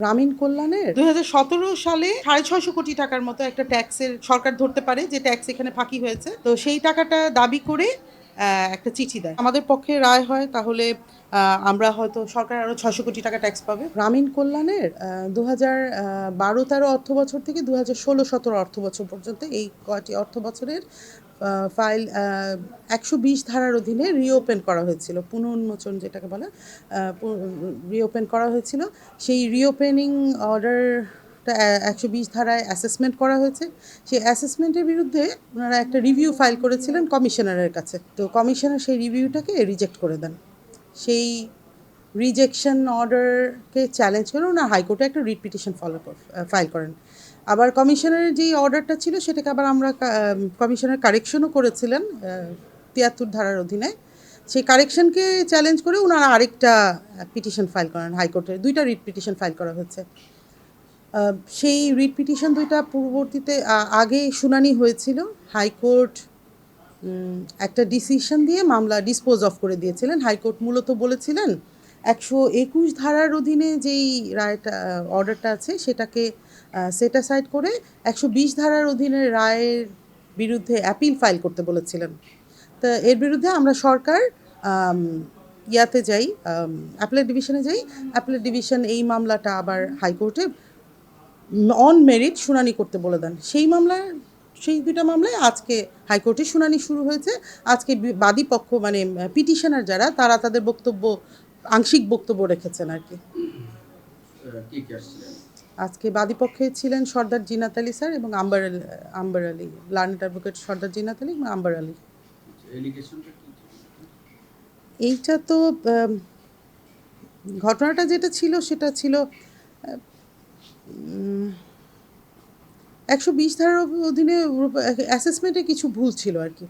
গ্রামীণ কল্যাণের 2017 সালে 650 কোটি টাকার মতো একটা ট্যাক্সের সরকার ধরতে পারে যে ট্যাক্স এখানে ফাঁকি হয়েছে, তো সেই টাকাটা দাবি করে একটা চিঠি দেয়। আমাদের পক্ষে রায় হয় তাহলে আমরা হয়তো সরকার আরো 600 কোটি টাকা ট্যাক্স পাবে। গ্রামীণ কল্যাণের 2012-13 অর্থ বছর থেকে 2016-17 অর্থ বছর পর্যন্ত এই কয়টি অর্থ বছরের ফাইল 120 ধারার অধীনে রিওপেন করা হয়েছিল, পুনর্উন্মোচন যেটাকে বলে, রিওপেন করা হয়েছিল। সেই রিওপেনিং অর্ডারটা 120 ধারায় অ্যাসেসমেন্ট করা হয়েছে। সেই অ্যাসেসমেন্টের বিরুদ্ধে ওনারা একটা রিভিউ ফাইল করেছিলেন কমিশনারের কাছে, তো কমিশনার সেই রিভিউটাকে রিজেক্ট করে দেন। সেই রিজেকশন অর্ডারকে চ্যালেঞ্জ করে ওনার হাইকোর্টে একটা রিট পিটিশন ফাইল করেন। আবার কমিশনারের যেই অর্ডারটা ছিল সেটাকে আবার আমরা কমিশনার কারেকশনও করেছিলেন 73 ধারার অধীনে। সেই কারেকশনকে চ্যালেঞ্জ করে ওনারা আরেকটা পিটিশন ফাইল করেন হাইকোর্টে। দুইটা রিট পিটিশন ফাইল করা হয়েছে। সেই রিট পিটিশন দুইটা পূর্ববর্তীতে আগে শুনানি হয়েছিল। হাইকোর্ট একটা ডিসিশন দিয়ে মামলা ডিসপোজ অফ করে দিয়েছিলেন। হাইকোর্ট মূলত বলেছিলেন 121 ধারার অধীনে যেই রায়টা অর্ডারটা আছে সেটাকে সেট অ্যাসাইড করে 120 ধারার অধীনে রায়ের বিরুদ্ধে অ্যাপিল ফাইল করতে বলেছিলেন। তা এর বিরুদ্ধে আমরা সরকার ইয়াতে যাই, অ্যাপেলেট ডিভিশনে যাই। অ্যাপেলেট ডিভিশন এই মামলাটা আবার হাইকোর্টে অন মেরিট শুনানি করতে বলে দেন। সেই দুইটা মামলায় আজকে হাইকোর্টে শুনানি শুরু হয়েছে। আজকে বাদী পক্ষ মানে পিটিশনার যারা তারা তাদের বক্তব্য আংশিক বক্তব্য রেখেছেন আর কি। আজকে বাদী পক্ষে ছিলেন সর্দার জিনাত আলী স্যার এবং আম্বার আলী, লার্নেড অ্যাডভোকেট সর্দার জিনাত আলী এবং আম্বার আলী। এইটা তো ঘটনাটা যেটা ছিল সেটা ছিল 120 ধারার অধীনে অ্যাসেসমেন্টে কিছু ভুল ছিল আর কি।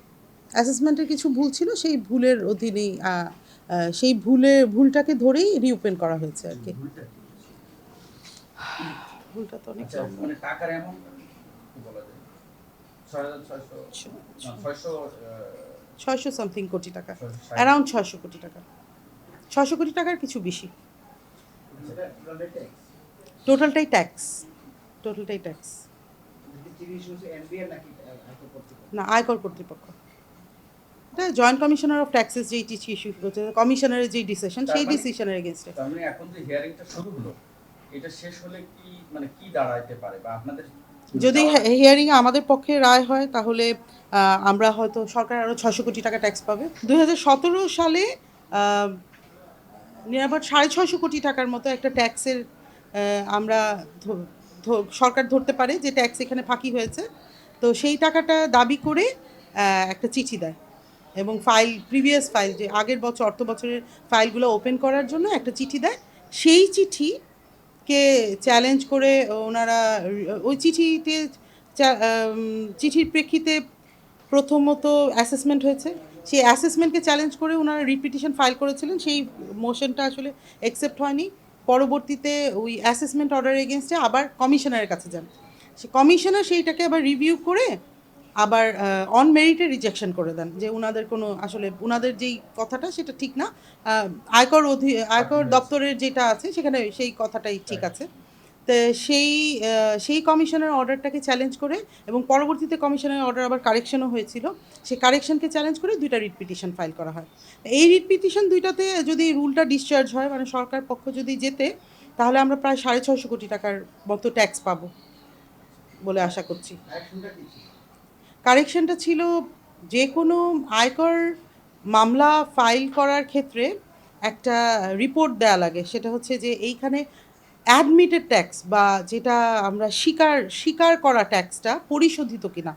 অ্যাসেসমেন্টের কিছু ভুল ছিল, সেই ভুলের অধীনেই সেই ভুলটাকে ধরেই রিওপেন করা হয়েছে আর কি। ভুলটা তো অনেক মানে টাকার অ্যামাউন্ট কি বলা যায় 600 সামথিং কোটি টাকা, অ্যারাউন্ড 600 কোটি টাকা, 600 কোটি টাকার কিছু বেশি। টোটালটাই ট্যাক্স, না আয়কর কর্তৃপক্ষ। এটা জয়েন্ট কমিশনার অফ ট্যাক্সেস যেই চিঠি ইস্যু করছে, কমিশনারের যেই ডিসিশন সেই ডিসিশনের এগেইনস্টে। তার মানে এখন যে হিয়ারিংটা শুরু হলো এটা শেষ হলে কি মানে কি দাঁড়াইতে পারে বা আপনাদের যদি হিয়ারিং আমাদের পক্ষে রায় হয় তাহলে আমরা হয়তো সরকার আরও 600 কোটি টাকা ট্যাক্স পাবে। 2017 সালে নিরাপদ 650 কোটি টাকার মতো একটা ট্যাক্সের আমরা সরকার ধরতে পারে যে ট্যাক্স এখানে ফাঁকি হয়েছে, তো সেই টাকাটা দাবি করে একটা চিঠি দেয় এবং প্রিভিয়াস ফাইল যে আগের বছর অর্থ বছরের ফাইলগুলো ওপেন করার জন্য একটা চিঠি দেয়। সেই চিঠিকে চ্যালেঞ্জ করে ওনারা ওই চিঠির প্রেক্ষিতে প্রথমত অ্যাসেসমেন্ট হয়েছে, সেই অ্যাসেসমেন্টকে চ্যালেঞ্জ করে ওনারা রিপিটিশন ফাইল করেছিলেন। সেই মোশনটা আসলে অ্যাকসেপ্ট হয়নি। পরবর্তীতে ওই অ্যাসেসমেন্ট অর্ডারের এগেনস্টে আবার কমিশনারের কাছে যান। সে কমিশনার সেইটাকে আবার রিভিউ করে আবার অন মেরিটে রিজেকশন করে দেন যে ওনাদের কোনো আসলে ওনাদের যেই কথাটা সেটা ঠিক না, আয়কর দপ্তরের যেটা আছে সেখানে সেই কথাটাই ঠিক আছে। তো সেই কমিশনের অর্ডারটাকে চ্যালেঞ্জ করে এবং পরবর্তীতে কমিশনের অর্ডার আবার কারেকশনও হয়েছিল, সেই কারেকশনকে চ্যালেঞ্জ করে দুইটা রিট পিটিশন ফাইল করা হয়। এই রিট পিটিশন দুইটাতে যদি রুলটা ডিসচার্জ হয় মানে সরকার পক্ষ যদি যেতে, তাহলে আমরা প্রায় 650 কোটি টাকার মতো ট্যাক্স পাবো বলে আশা করছি। কারেকশনটা ছিল যে কোনো আয়কর মামলা ফাইল করার ক্ষেত্রে একটা রিপোর্ট দেওয়া লাগে, সেটা হচ্ছে যে এইখানে অ্যাডমিটেড ট্যাক্স বা যেটা আমরা স্বীকার করা ট্যাক্সটা পরিশোধিত কিনা,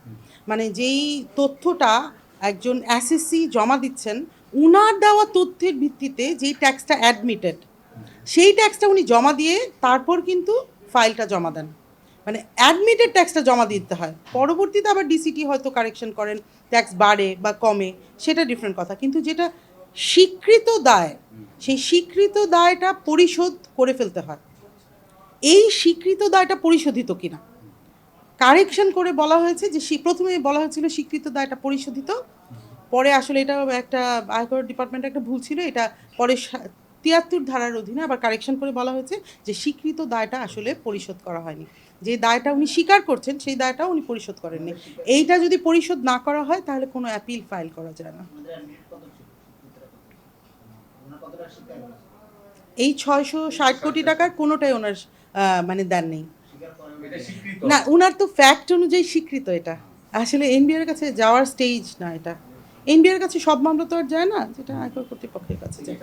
মানে যেই তথ্যটা একজন অ্যাসেসি জমা দিচ্ছেন উনার দেওয়া তথ্যের ভিত্তিতে যেই ট্যাক্সটা অ্যাডমিটেড সেই ট্যাক্সটা উনি জমা দিয়ে তারপর কিন্তু ফাইলটা জমা দেন, মানে অ্যাডমিটেড ট্যাক্সটা জমা দিতে হয়। পরবর্তীতে আবার ডিসিটি হয়তো কারেকশন করেন, ট্যাক্স বাড়ে বা কমে সেটা ডিফারেন্ট কথা, কিন্তু যেটা স্বীকৃত দায় সেই স্বীকৃত দায়টা পরিশোধ করে ফেলতে হয়। এই স্বীকৃত দায়টা পরিশোধিত কিনা কারেকশন করে বলা হয়েছে যে প্রথমে বলা হয়েছিল স্বীকৃত দায়টা পরিশোধিত, পরে আসলে এটা একটা আয়কর ডিপার্টমেন্টে একটা ভুল ছিল, এটা পরে 73 ধারার অধীনে আবার কারেকশন করে বলা হয়েছে যে স্বীকৃত দায়টা আসলে পরিশোধ করা হয়নি, যে দায়টা উনি স্বীকার করছেন সেই দায়টা উনি পরিশোধ করেননি। এইটা যদি পরিশোধ না করা হয় তাহলে কোনো অ্যাপিল ফাইল করা যায় না। এই 660 কোটি টাকার কোনোটাই ওনার মানে দেন নেই। এটা স্বীকৃত না, উনার তো ফ্যাক্ট অনুযায়ী স্বীকৃত এটা। আসলে এনবিআর কাছে যাওয়ার স্টেজ না এটা। এনবিআর কাছে সব মামলা তো আর যায় না, যেটা আয়কর কর্তৃপক্ষের কাছে যায়।